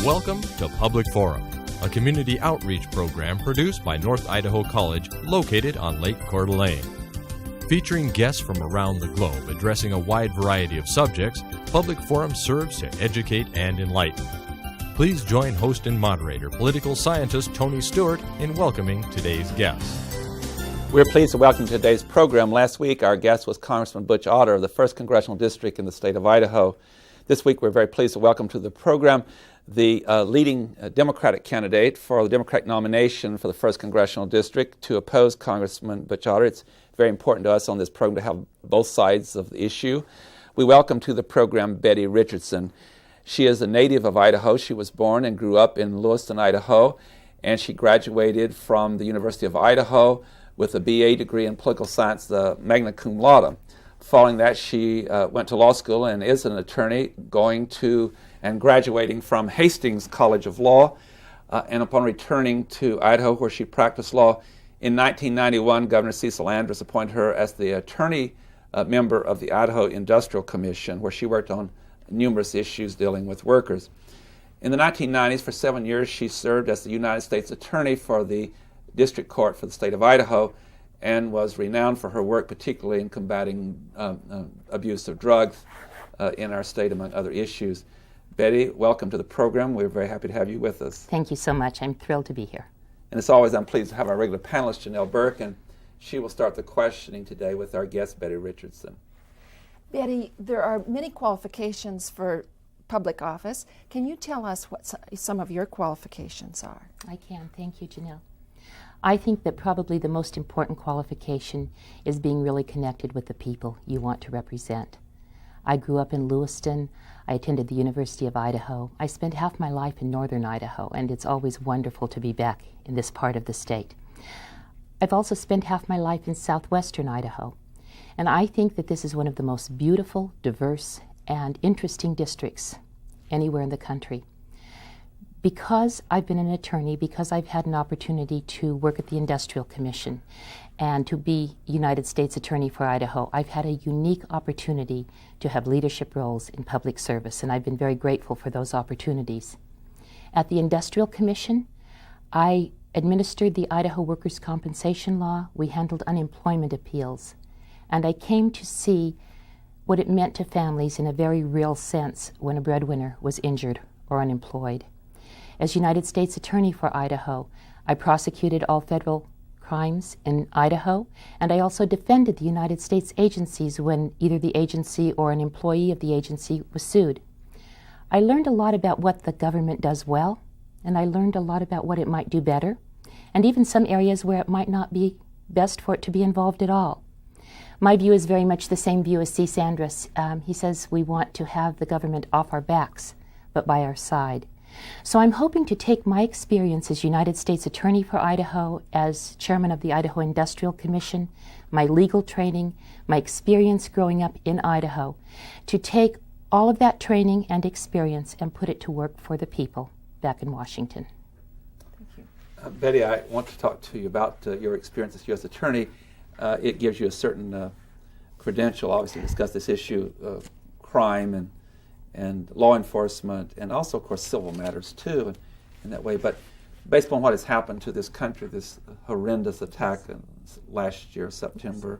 Welcome to Public Forum, a community outreach program produced by North Idaho College located on Lake Coeur d'Alene. Featuring guests from around the globe addressing a wide variety of subjects, Public Forum serves to educate and enlighten. Please join host and moderator, political scientist Tony Stewart, in welcoming today's guests. We're pleased to welcome to today's program. Last week, our guest was Congressman Butch Otter of the 1st Congressional District in the state of Idaho. This week, we're very pleased to welcome to the program the leading Democratic candidate for the Democratic nomination for the 1st Congressional District to oppose Congressman Butch Otter. It's very important to us on this program to have both sides of the issue. We welcome to the program Betty Richardson. She is a native of Idaho. She was born and grew up in Lewiston, Idaho, and she graduated from the University of Idaho with a BA degree in political science, the magna cum laude. Following that, she went to law school and is an attorney, going to and graduating from Hastings College of Law. And upon returning to Idaho, where she practiced law, in 1991, Governor Cecil Andrus appointed her as the attorney member of the Idaho Industrial Commission, where she worked on numerous issues dealing with workers. In the 1990s, for 7 years, she served as the United States Attorney for the District Court for the state of Idaho, and was renowned for her work, particularly in combating abuse of drugs in our state, among other issues. Betty, welcome to the program. We're very happy to have you with us. Thank you so much. I'm thrilled to be here. And as always, I'm pleased to have our regular panelist, Janelle Burke, and she will start the questioning today with our guest, Betty Richardson. Betty, there are many qualifications for public office. Can you tell us what some of your qualifications are? I can. Thank you, Janelle. I think that probably the most important qualification is being really connected with the people you want to represent. I grew up in Lewiston. I attended the University of Idaho. I spent half my life in northern Idaho, and it's always wonderful to be back in this part of the state. I've also spent half my life in southwestern Idaho, and I think that this is one of the most beautiful, diverse, and interesting districts anywhere in the country. Because I've been an attorney, because I've had an opportunity to work at the Industrial Commission and to be United States Attorney for Idaho, I've had a unique opportunity to have leadership roles in public service, and I've been very grateful for those opportunities. At the Industrial Commission, I administered the Idaho Workers' Compensation Law. We handled unemployment appeals, and I came to see what it meant to families in a very real sense when a breadwinner was injured or unemployed. As United States Attorney for Idaho, I prosecuted all federal crimes in Idaho, and I also defended the United States agencies when either the agency or an employee of the agency was sued. I learned a lot about what the government does well, and I learned a lot about what it might do better, and even some areas where it might not be best for it to be involved at all. My view is very much the same view as C. Andrus. He says we want to have the government off our backs, but by our side. So I'm hoping to take my experience as United States Attorney for Idaho, as Chairman of the Idaho Industrial Commission, my legal training, my experience growing up in Idaho, to take all of that training and experience and put it to work for the people back in Washington. Thank you. Betty, I want to talk to you about your experience as U.S. Attorney. It gives you a certain credential, obviously, to discuss this issue of crime and law enforcement, and also, of course, civil matters, too, in that way. But based on what has happened to this country, this horrendous attack last year, September,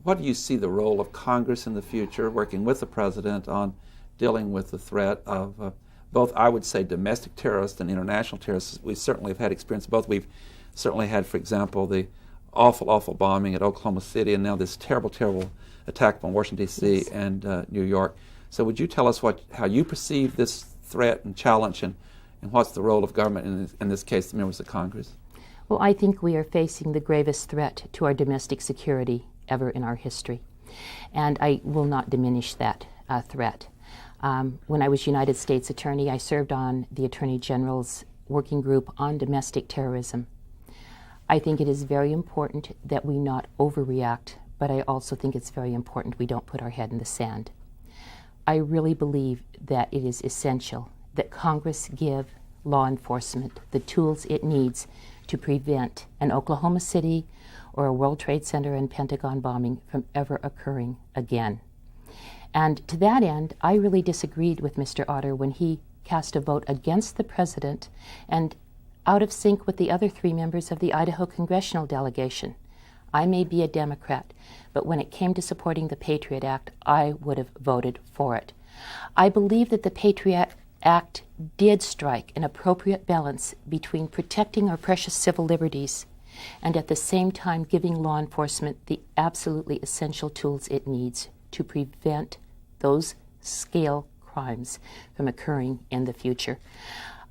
what do you see the role of Congress in the future, working with the President on dealing with the threat of both, I would say, domestic terrorists and international terrorists? We certainly have had experience both. We've certainly had, for example, the awful bombing at Oklahoma City, and now this terrible attack on Washington, D.C. Yes. and New York. So would you tell us how you perceive this threat and challenge, and what's the role of government, in this case, the members of Congress? Well, I think we are facing the gravest threat to our domestic security ever in our history, and I will not diminish that threat. When I was United States Attorney, I served on the Attorney General's working group on domestic terrorism. I think it is very important that we not overreact, but I also think it's very important we don't put our head in the sand. I really believe that it is essential that Congress give law enforcement the tools it needs to prevent an Oklahoma City or a World Trade Center and Pentagon bombing from ever occurring again. And to that end, I really disagreed with Mr. Otter when he cast a vote against the president and out of sync with the other 3 members of the Idaho congressional delegation. I may be a Democrat, but when it came to supporting the Patriot Act, I would have voted for it. I believe that the Patriot Act did strike an appropriate balance between protecting our precious civil liberties and at the same time giving law enforcement the absolutely essential tools it needs to prevent those scale crimes from occurring in the future.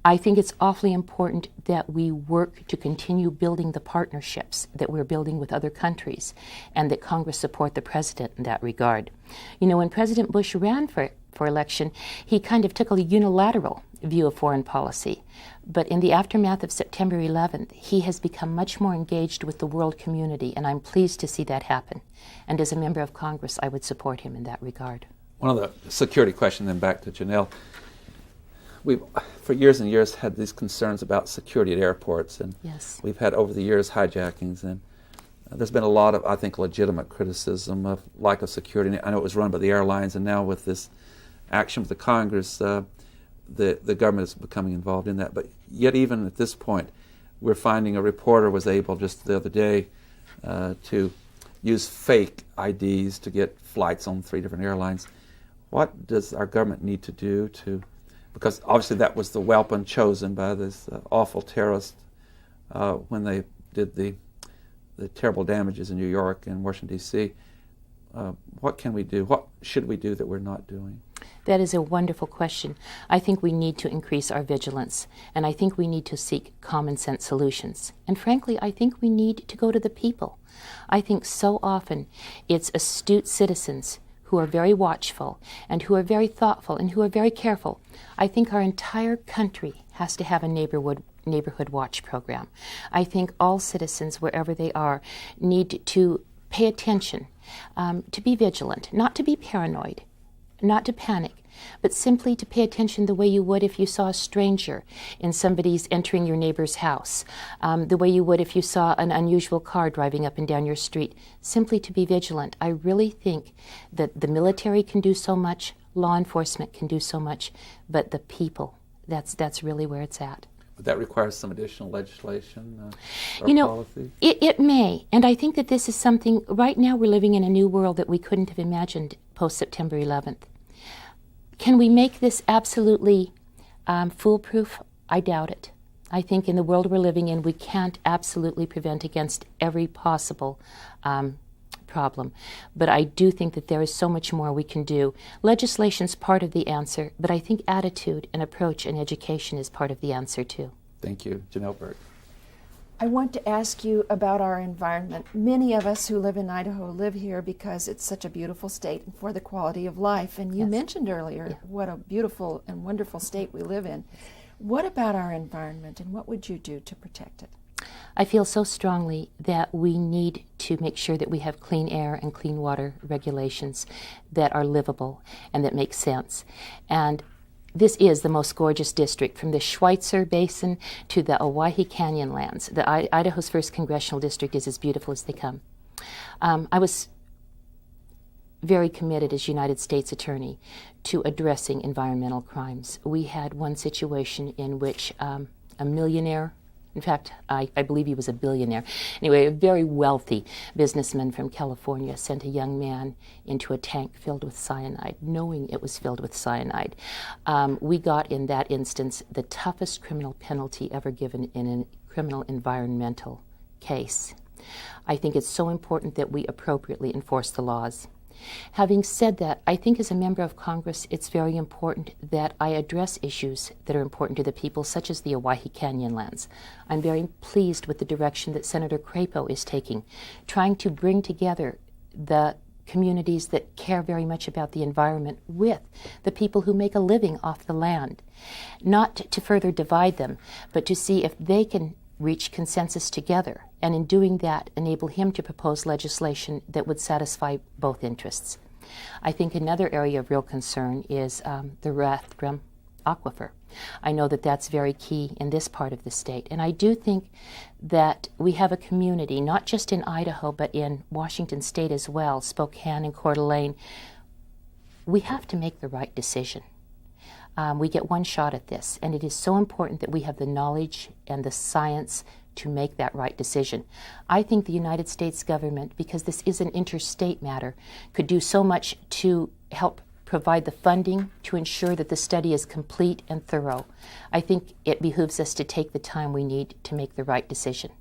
I think it's awfully important that we work to continue building the partnerships that we're building with other countries and that Congress support the president in that regard. You know, when President Bush ran for election, he kind of took a unilateral view of foreign policy. But in the aftermath of September 11th, he has become much more engaged with the world community, and I'm pleased to see that happen. And as a member of Congress, I would support him in that regard. One of the security questions, then back to Janelle. We've, for years and years, had these concerns about security at airports, and yes, we've had over the years hijackings, and there's been a lot of, I think, legitimate criticism of lack of security. I know it was run by the airlines, and now with this action with the Congress, the government is becoming involved in that. But yet even at this point, we're finding a reporter was able just the other day to use fake IDs to get flights on 3 different airlines. What does our government need to do to, because obviously that was the weapon chosen by this awful terrorist when they did the terrible damages in New York and Washington, D.C. What can we do? What should we do that we're not doing? That is a wonderful question. I think we need to increase our vigilance, and I think we need to seek common sense solutions. And frankly, I think we need to go to the people. I think so often it's astute citizens who are very watchful and who are very thoughtful and who are very careful. I think our entire country has to have a neighborhood watch program. I think all citizens, wherever they are, need to pay attention, to be vigilant, not to be paranoid, not to panic, but simply to pay attention the way you would if you saw a stranger in somebody's entering your neighbor's house, the way you would if you saw an unusual car driving up and down your street, simply to be vigilant. I really think that the military can do so much, law enforcement can do so much, but the people, that's really where it's at. Would that require some additional legislation or policy? It may, and I think that this is something, right now we're living in a new world that we couldn't have imagined post-September 11th. Can we make this absolutely foolproof? I doubt it. I think in the world we're living in, we can't absolutely prevent against every possible problem. But I do think that there is so much more we can do. Legislation's part of the answer, but I think attitude and approach and education is part of the answer too. Thank you. Janelle Burke. I want to ask you about our environment. Many of us who live in Idaho live here because it's such a beautiful state and for the quality of life. And you mentioned earlier what a beautiful and wonderful state we live in. What about our environment, and what would you do to protect it? I feel so strongly that we need to make sure that we have clean air and clean water regulations that are livable and that make sense. And this is the most gorgeous district, from the Schweitzer Basin to the Owyhee Canyon lands. Idaho's 1st Congressional District is as beautiful as they come. I was very committed as United States Attorney to addressing environmental crimes. We had one situation in which a millionaire, in fact, I believe he was a billionaire. Anyway, a very wealthy businessman from California sent a young man into a tank filled with cyanide, knowing it was filled with cyanide. We got, in that instance, the toughest criminal penalty ever given in a criminal environmental case. I think it's so important that we appropriately enforce the laws. Having said that, I think as a member of Congress, it's very important that I address issues that are important to the people, such as the Owyhee Canyon lands. I'm very pleased with the direction that Senator Crapo is taking, trying to bring together the communities that care very much about the environment with the people who make a living off the land, not to further divide them, but to see if they can reach consensus together, and in doing that, enable him to propose legislation that would satisfy both interests. I think another area of real concern is the Rathdrum Aquifer. I know that that's very key in this part of the state, and I do think that we have a community, not just in Idaho, but in Washington State as well, Spokane and Coeur d'Alene. We have to make the right decision. We get one shot at this, and it is so important that we have the knowledge and the science to make that right decision. I think the United States government, because this is an interstate matter, could do so much to help provide the funding to ensure that the study is complete and thorough. I think it behooves us to take the time we need to make the right decision.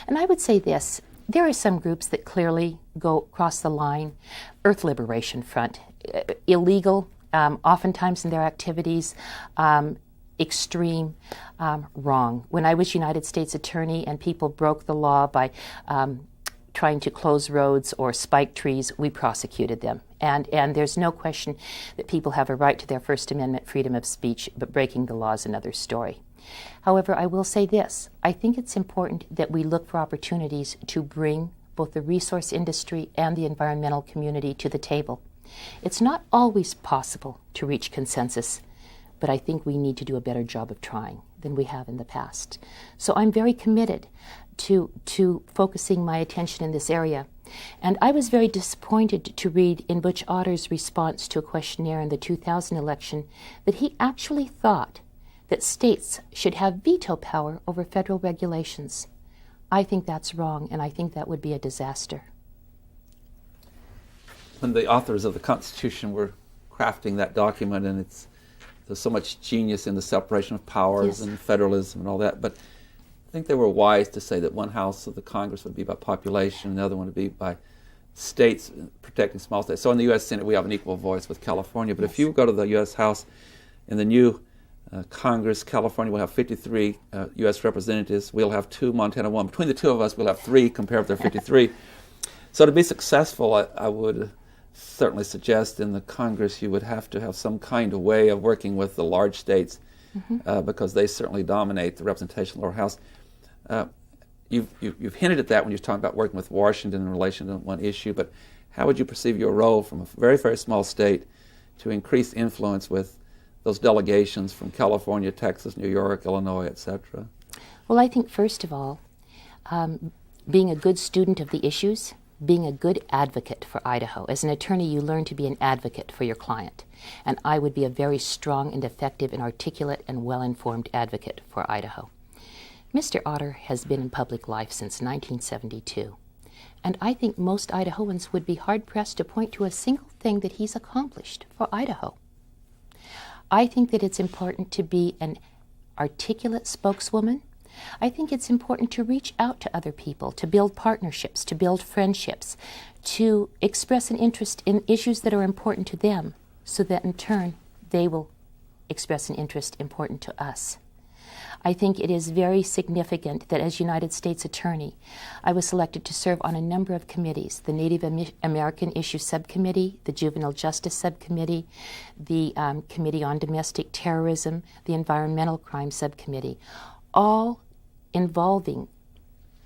And I would say this, there are some groups that clearly go across the line. Earth Liberation Front, illegal, oftentimes in their activities, extreme, wrong. When I was United States Attorney and people broke the law by trying to close roads or spike trees, we prosecuted them. And there's no question that people have a right to their First Amendment freedom of speech, but breaking the law is another story. However, I will say this, I think it's important that we look for opportunities to bring both the resource industry and the environmental community to the table. It's not always possible to reach consensus, but I think we need to do a better job of trying than we have in the past. So I'm very committed to focusing my attention in this area. And I was very disappointed to read in Butch Otter's response to a questionnaire in the 2000 election that he actually thought that states should have veto power over federal regulations. I think that's wrong, and I think that would be a disaster. When the authors of the Constitution were crafting that document, and there's so much genius in the separation of powers and federalism and all that, but I think they were wise to say that one house of the Congress would be by population, another one would be by states protecting small states. So in the U.S. Senate, we have an equal voice with California, but if you go to the U.S. House in the new Congress, California will have 53 U.S. representatives. We'll have 2, Montana 1. Between the two of us, we'll have 3 compared with their 53. So to be successful, I would certainly suggest in the Congress you would have to have some kind of way of working with the large states because they certainly dominate the representation of the lower house. You've hinted at that when you're talking about working with Washington in relation to one issue, but how would you perceive your role from a very, very small state to increase influence with those delegations from California, Texas, New York, Illinois, etc.? Well, I think first of all, being a good student of the issues, being a good advocate for Idaho. As an attorney, you learn to be an advocate for your client. And I would be a very strong and effective and articulate and well-informed advocate for Idaho. Mr. Otter has been in public life since 1972. And I think most Idahoans would be hard-pressed to point to a single thing that he's accomplished for Idaho. I think that it's important to be an articulate spokeswoman. I think it's important to reach out to other people, to build partnerships, to build friendships, to express an interest in issues that are important to them, so that in turn they will express an interest important to us. I think it is very significant that as United States Attorney, I was selected to serve on a number of committees, the Native American Issues Subcommittee, the Juvenile Justice Subcommittee, the Committee on Domestic Terrorism, the Environmental Crime Subcommittee, all involving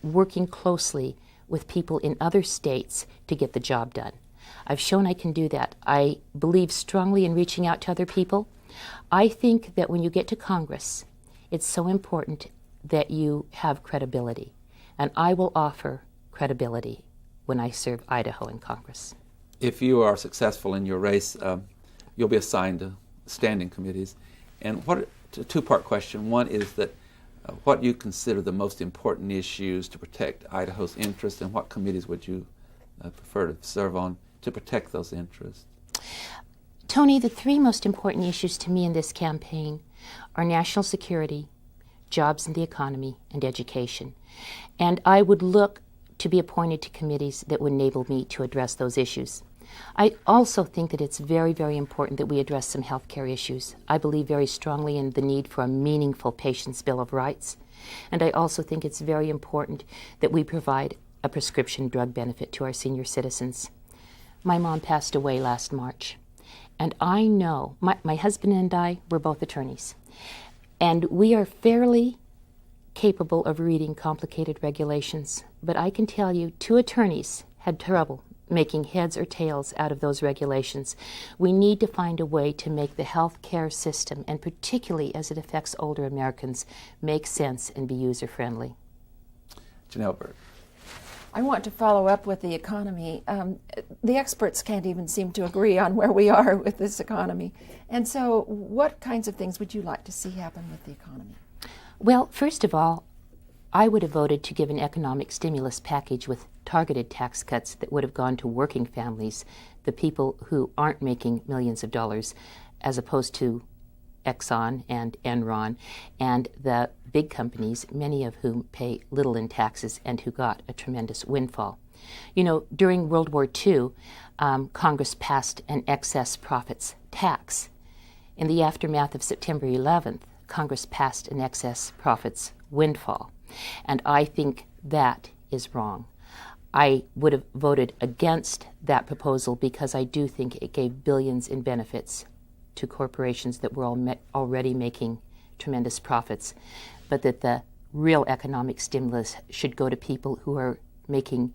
working closely with people in other states to get the job done. I've shown I can do that. I believe strongly in reaching out to other people. I think that when you get to Congress, it's so important that you have credibility. And I will offer credibility when I serve Idaho in Congress. If you are successful in your race, you'll be assigned to standing committees. And a two-part question. One is that what you consider the most important issues to protect Idaho's interests, and what committees would you prefer to serve on to protect those interests? Tony, the 3 most important issues to me in this campaign are national security, jobs in the economy, and education. And I would look to be appointed to committees that would enable me to address those issues. I also think that it's very, very important that we address some health care issues. I believe very strongly in the need for a meaningful Patient's Bill of Rights. And I also think it's very important that we provide a prescription drug benefit to our senior citizens. My mom passed away last March. And I know, my husband and I were both attorneys. And we are fairly capable of reading complicated regulations. But I can tell you, 2 attorneys had trouble making heads or tails out of those regulations. We need to find a way to make the health care system, and particularly as it affects older Americans, make sense and be user-friendly. Janelle Berg. I want to follow up with the economy. The experts can't even seem to agree on where we are with this economy. And so what kinds of things would you like to see happen with the economy? Well, first of all, I would have voted to give an economic stimulus package with targeted tax cuts that would have gone to working families, the people who aren't making millions of dollars, as opposed to Exxon and Enron and the big companies, many of whom pay little in taxes and who got a tremendous windfall. You know, during World War II, Congress passed an excess profits tax. In the aftermath of September 11th, Congress passed an excess profits windfall. And I think that is wrong. I would have voted against that proposal because I do think it gave billions in benefits to corporations that were already making tremendous profits, but that the real economic stimulus should go to people who are making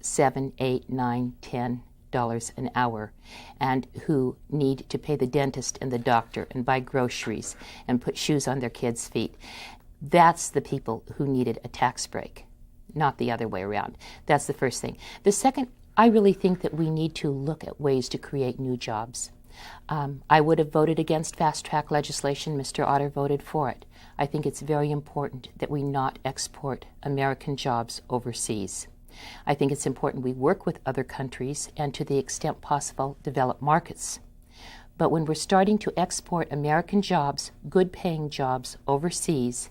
$7, $8, $9, $10 an hour and who need to pay the dentist and the doctor and buy groceries and put shoes on their kids' feet. That's the people who needed a tax break, not the other way around. That's the first thing. The second, I really think that we need to look at ways to create new jobs. I would have voted against fast-track legislation. Mr. Otter voted for it. I think it's very important that we not export American jobs overseas. I think it's important we work with other countries and, to the extent possible, develop markets. But when we're starting to export American jobs, good-paying jobs, overseas,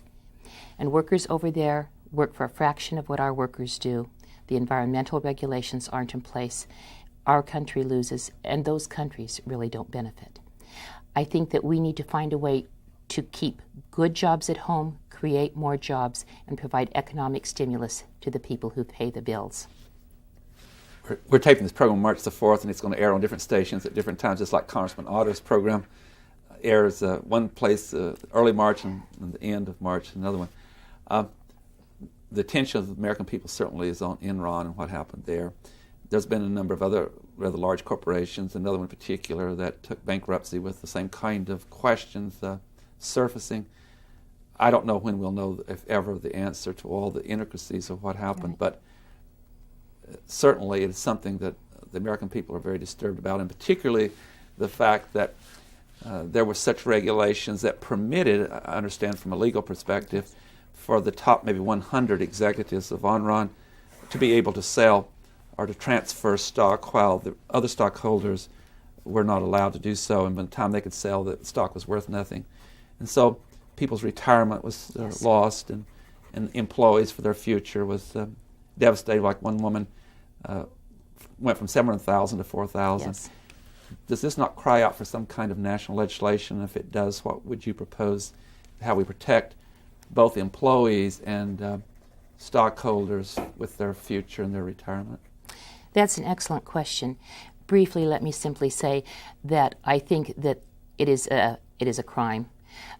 and workers over there work for a fraction of what our workers do, the environmental regulations aren't in place, our country loses, and those countries really don't benefit. I think that we need to find a way to keep good jobs at home, create more jobs, and provide economic stimulus to the people who pay the bills. We're taping this program March the 4th, and it's going to air on different stations at different times, just like Congressman Otter's program airs one place early March and the end of March, another one. The attention of the American people certainly is on Enron and what happened there. There's been a number of other rather large corporations, another one in particular, that took bankruptcy with the same kind of questions surfacing. I don't know when we'll know, if ever, the answer to all the intricacies of what happened, but certainly it is something that the American people are very disturbed about, and particularly the fact that there were such regulations that permitted, I understand from a legal perspective, for the top maybe 100 executives of Enron to be able to sell or to transfer stock while the other stockholders were not allowed to do so, and by the time they could sell, the stock was worth nothing. And so people's retirement was lost, and employees for their future was devastated. Like one woman went from 700,000 to 4,000. Yes. Does this not cry out for some kind of national legislation? If it does, what would you propose, how we protect both employees and stockholders with their future and their retirement? That's an excellent question. Briefly, let me simply say that I think that it is a crime.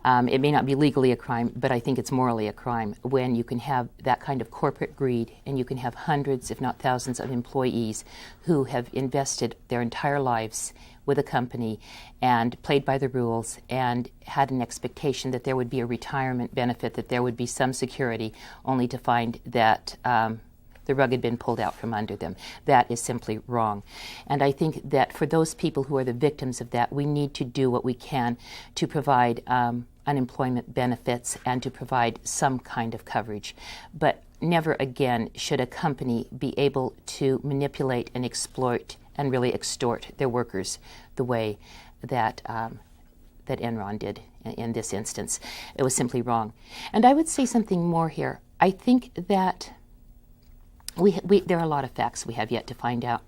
It may not be legally a crime, but I think it's morally a crime when you can have that kind of corporate greed and you can have hundreds, if not thousands, of employees who have invested their entire lives with a company and played by the rules and had an expectation that there would be a retirement benefit, that there would be some security, only to find that the rug had been pulled out from under them. That is simply wrong. And I think that for those people who are the victims of that, we need to do what we can to provide unemployment benefits and to provide some kind of coverage. But never again should a company be able to manipulate and exploit and really extort their workers the way that that Enron did in this instance. It was simply wrong. And I would say something more here. I think that there are a lot of facts we have yet to find out,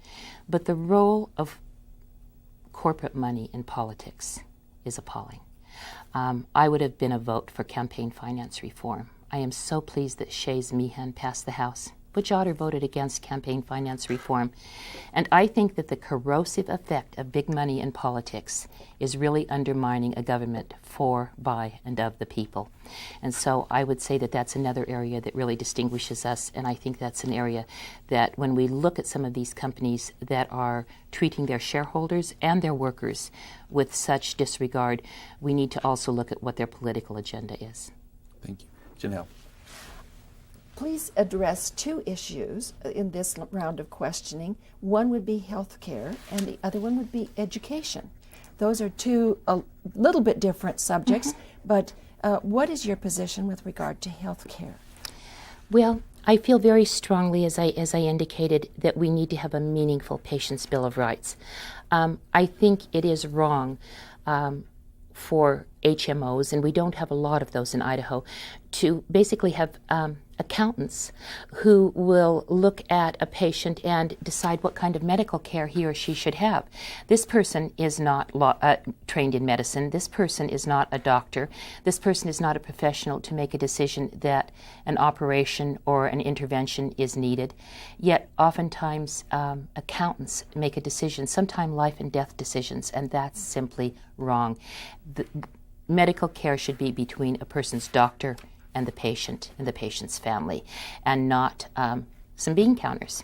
but the role of corporate money in politics is appalling. I would have been a vote for campaign finance reform. I am so pleased that Shays Meehan passed the House. Butch Otter voted against campaign finance reform. And I think that the corrosive effect of big money in politics is really undermining a government for, by, and of the people. And so I would say that that's another area that really distinguishes us, and I think that's an area that when we look at some of these companies that are treating their shareholders and their workers with such disregard, we need to also look at what their political agenda is. Thank you. Janelle. please address two issues in this round of questioning. One would be health care, and the other one would be education. Those are two a little bit different subjects, but what is your position with regard to health care? Well, I feel very strongly, as I indicated, that we need to have a meaningful Patient's Bill of Rights. I think it is wrong for HMOs, and we don't have a lot of those in Idaho, to basically have accountants who will look at a patient and decide what kind of medical care he or she should have. This person is not trained in medicine. This person is not a doctor. This person is not a professional to make a decision that an operation or an intervention is needed. Yet oftentimes accountants make a decision, sometimes life and death decisions, and that's simply wrong. Medical care should be between a person's doctor and the patient and the patient's family, and not some bean counters.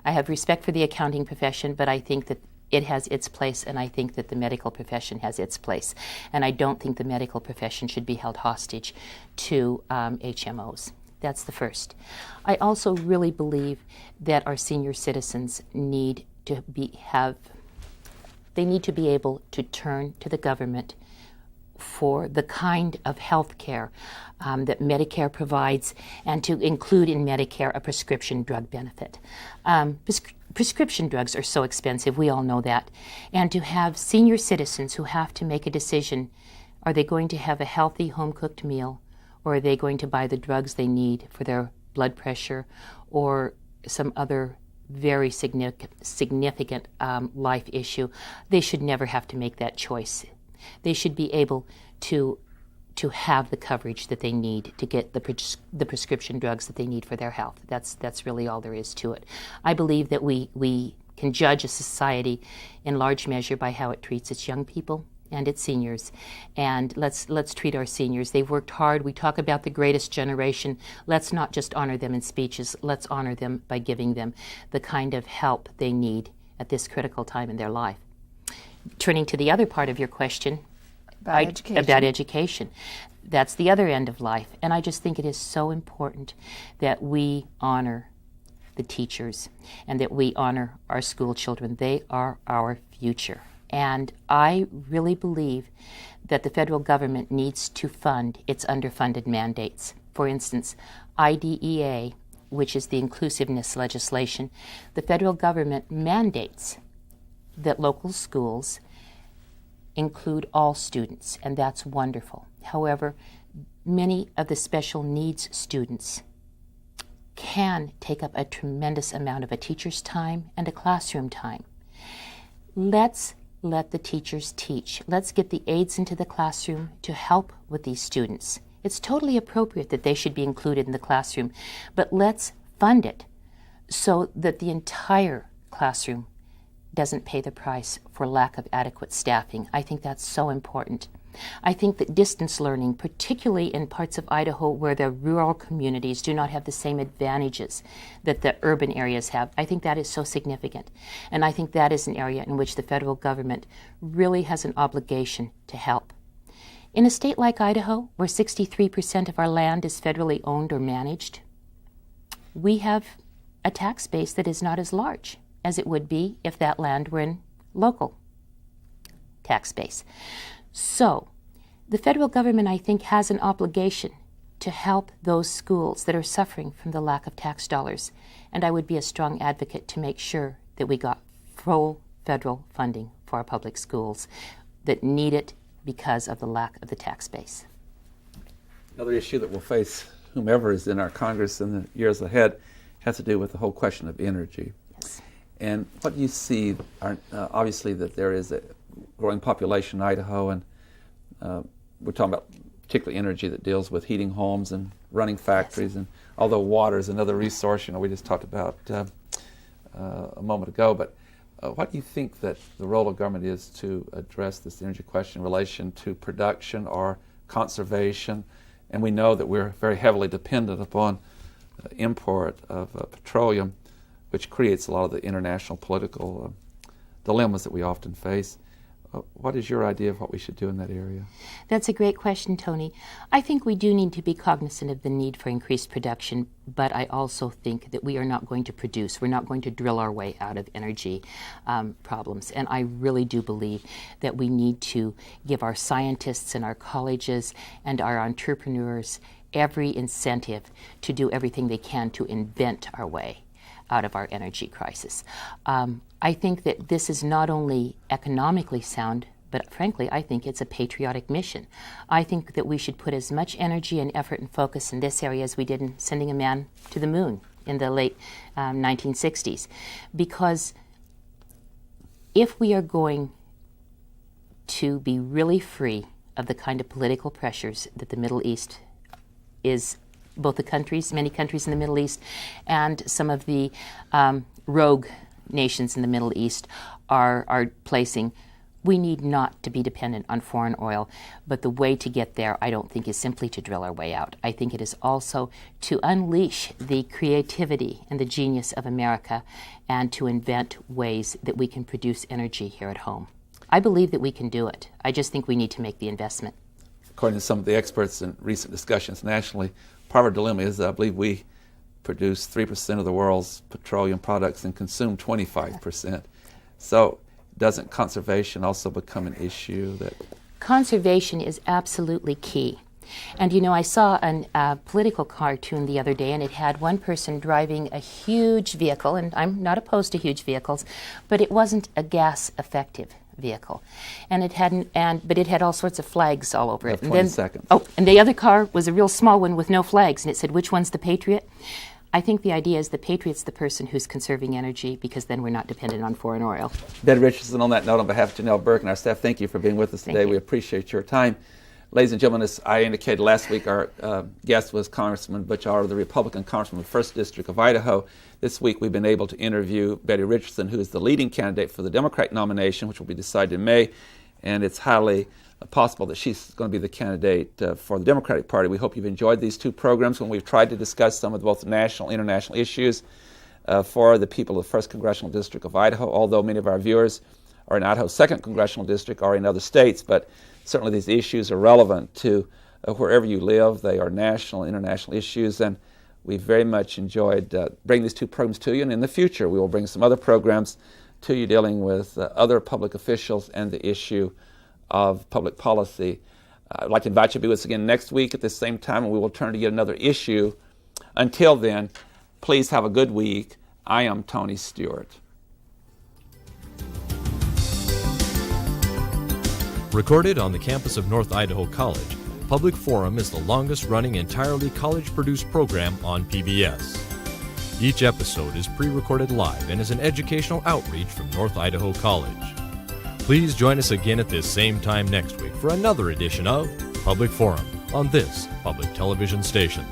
I have respect for the accounting profession, but I think that it has its place, and I think that the medical profession has its place. And I don't think the medical profession should be held hostage to HMOs. That's the first. I also really believe that our senior citizens need to be able to turn to the government for the kind of health care that Medicare provides, and to include in Medicare a prescription drug benefit. Prescription drugs are so expensive, we all know that. And to have senior citizens who have to make a decision, are they going to have a healthy home-cooked meal, or are they going to buy the drugs they need for their blood pressure or some other very significant life issue? They should never have to make that choice. They should be able to have the coverage that they need to get the prescription drugs that they need for their health. That's really all there is to it. I believe that we can judge a society in large measure by how it treats its young people and its seniors. And let's treat our seniors. They've worked hard. We talk about the greatest generation. Let's not just honor them in speeches. Let's honor them by giving them the kind of help they need at this critical time in their life. Turning to the other part of your question, about education. That's the other end of life. And I just think it is so important that we honor the teachers and that we honor our school children. They are our future. And I really believe that the federal government needs to fund its underfunded mandates. For instance, IDEA, which is the inclusiveness legislation, the federal government mandates that local schools include all students, and that's wonderful. However, many of the special needs students can take up a tremendous amount of a teacher's time and a classroom time. Let's let the teachers teach. Let's get the aides into the classroom to help with these students. It's totally appropriate that they should be included in the classroom, but let's fund it so that the entire classroom doesn't pay the price for lack of adequate staffing. I think that's so important. I think that distance learning, particularly in parts of Idaho where the rural communities do not have the same advantages that the urban areas have, I think that is so significant. And I think that is an area in which the federal government really has an obligation to help. In a state like Idaho, where 63% of our land is federally owned or managed, we have a tax base that is not as large as it would be if that land were in local tax base. So the federal government, I think, has an obligation to help those schools that are suffering from the lack of tax dollars. And I would be a strong advocate to make sure that we got full federal funding for our public schools that need it because of the lack of the tax base. Another issue that will face whomever is in our Congress in the years ahead has to do with the whole question of energy. Yes. And what you see are obviously that there is a growing population in Idaho, and we're talking about particularly energy that deals with heating homes and running factories. Yes. And although water is another resource, we just talked about a moment ago, but what do you think that the role of government is to address this energy question in relation to production or conservation? And we know that we're very heavily dependent upon import of petroleum, which creates a lot of the international political dilemmas that we often face. What is your idea of what we should do in that area? That's a great question, Tony. I think we do need to be cognizant of the need for increased production, but I also think that we are not going to produce. We're not going to drill our way out of energy problems. And I really do believe that we need to give our scientists and our colleges and our entrepreneurs every incentive to do everything they can to invent our way out of our energy crisis. I think that this is not only economically sound, but frankly, I think it's a patriotic mission. I think that we should put as much energy and effort and focus in this area as we did in sending a man to the moon in the late 1960s. Because if we are going to be really free of the kind of political pressures that the Middle East is, both the countries, many countries in the Middle East, and some of the rogue nations in the Middle East are placing, we need not to be dependent on foreign oil. But the way to get there, I don't think, is simply to drill our way out. I think it is also to unleash the creativity and the genius of America and to invent ways that we can produce energy here at home. I believe that we can do it. I just think we need to make the investment. According to some of the experts in recent discussions nationally, part of our dilemma is that I believe we produce 3% of the world's petroleum products and consume 25%. So doesn't conservation also become an issue? Conservation is absolutely key. And you know, I saw a political cartoon the other day, and it had one person driving a huge vehicle, and I'm not opposed to huge vehicles, but it wasn't a gas-effective vehicle, and but it had all sorts of flags all over it. 20 seconds. Oh, and the other car was a real small one with no flags, and it said, "Which one's the Patriot?" I think the idea is the Patriot's the person who's conserving energy, because then we're not dependent on foreign oil. Betty Richardson, on that note, on behalf of Janelle Burke and our staff, thank you for being with us today. We appreciate your time. Ladies and gentlemen, as I indicated last week, our guest was Congressman Butch Otter, the Republican Congressman of the 1st District of Idaho. This week we've been able to interview Betty Richardson, who is the leading candidate for the Democratic nomination, which will be decided in May, and it's highly possible that she's going to be the candidate for the Democratic Party. We hope you've enjoyed these two programs when we've tried to discuss some of both national and international issues for the people of the 1st Congressional District of Idaho, although many of our viewers are in Idaho's 2nd Congressional District or in other states, but certainly these issues are relevant to wherever you live. They are national and international issues, and we've very much enjoyed bringing these two programs to you, and in the future we will bring some other programs to you dealing with other public officials and the issue of public policy. I'd like to invite you to be with us again next week at the same time, and we will turn to yet another issue. Until then, please have a good week. I am Tony Stewart. Recorded on the campus of North Idaho College, Public Forum is the longest-running entirely college-produced program on PBS. Each episode is pre-recorded live and is an educational outreach from North Idaho College. Please join us again at this same time next week for another edition of Public Forum on this public television station.